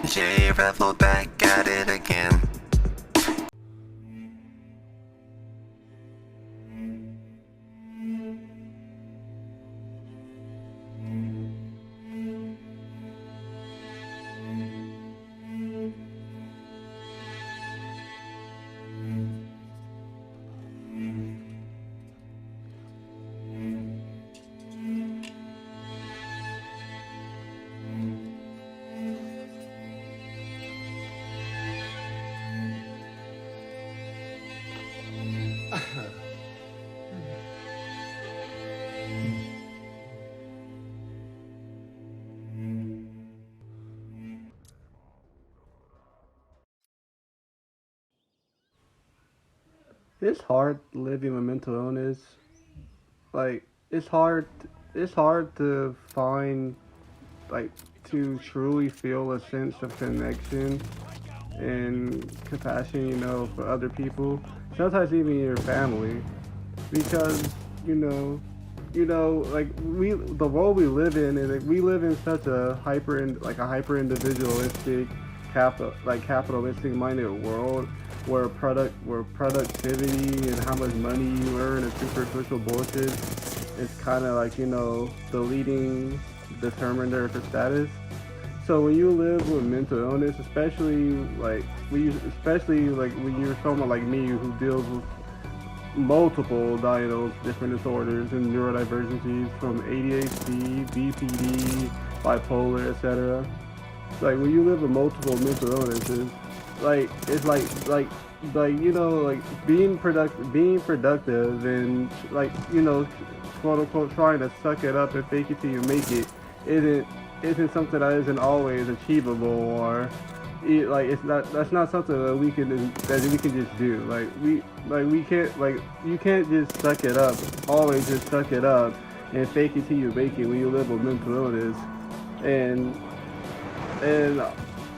J Rebel back at it again. It's hard living with mental illness. Like it's hard. It's hard to find like to truly feel a sense of connection and compassion. For other people. Sometimes even your family, because you know, like the world we live in, and like, we live in such a hyper individualistic, capitalistic minded world where productivity and how much money you earn and superficial bullshit is kind of like the leading determiner for status. So when you live with mental illness, especially like when you're someone like me who deals with multiple diagnosed different disorders and neurodivergencies from ADHD, BPD, bipolar, etc. Like when you live with multiple mental illnesses, it's being productive and quote unquote trying to suck it up and fake it till you make it isn't isn't something that isn't always achievable or it's not that's not something that we can just do. We can't you can't just suck it up, always just suck it up and fake it till you make it when you live with mental illness. And and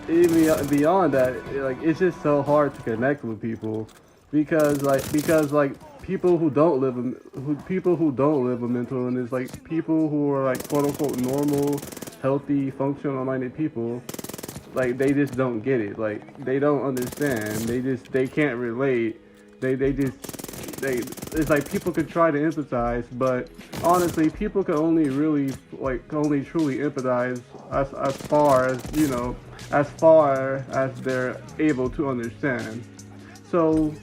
even beyond that, it's just so hard to connect with people because people who don't live with mental illness, like people who are like quote unquote normal, healthy, functional minded people, like they just don't get it. Like they don't understand. They can't relate. They just they it's like people could try to empathize, but honestly, people can only really only truly empathize as far as they're able to understand. So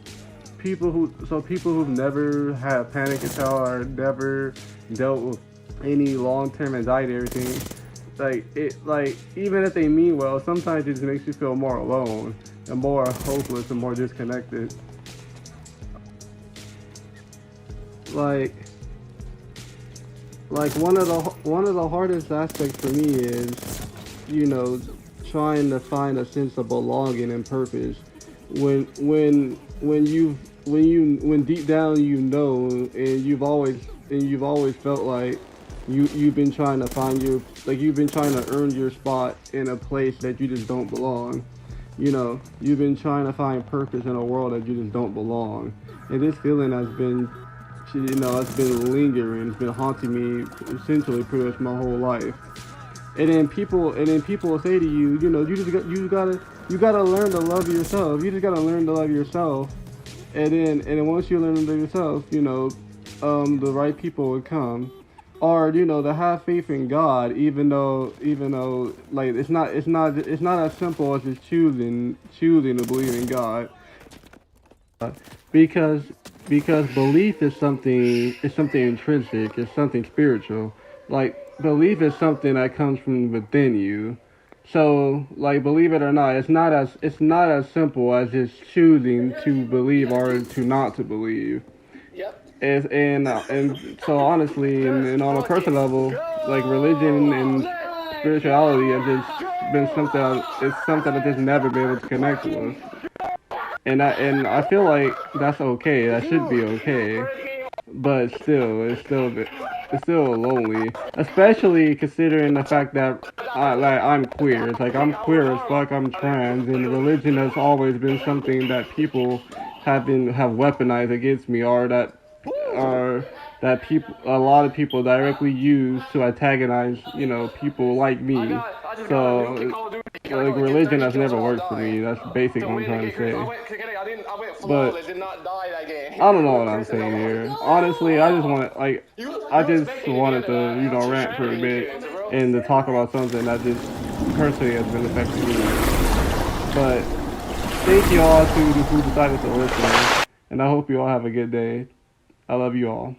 people who've never had panic attack or never dealt with any long-term anxiety or anything, even if they mean well, sometimes it just makes you feel more alone and more hopeless and more disconnected. Like one of the hardest aspects for me is, you know, trying to find a sense of belonging and purpose when deep down and you've always felt like you've been trying to you've been trying to earn your spot in a place that you just don't belong. You've been trying to find purpose in a world that you just don't belong. And this feeling it's been lingering, it's been haunting me essentially pretty much my whole life. And then people will say to you, you gotta learn to love yourself. You just gotta learn to love yourself. And then once you learn to love yourself, the right people will come. Or to have faith in God, even though like it's not as simple as just choosing to believe in God, because belief is something intrinsic, it's something spiritual. Like belief is something that comes from within you. So, like, believe it or not, it's not as simple as just choosing to believe or to not to believe. And so honestly, and on a personal level, like religion and spirituality have just been something I've just never been able to connect with. And I feel like that's okay. That should be okay. But still, it's still lonely, especially considering the fact that I'm queer. It's like I'm queer as fuck. I'm trans, and religion has always been something that people have weaponized against me, or that a lot of people directly use to antagonize, people like me. So, like, religion has never worked for me. That's basically what I'm trying to say. But I don't know what I'm saying here. Honestly, I just wanted to, rant for a bit and to talk about something that just personally has been affecting me. But thank you all who decided to listen, and I hope you all have a good day. I love you all.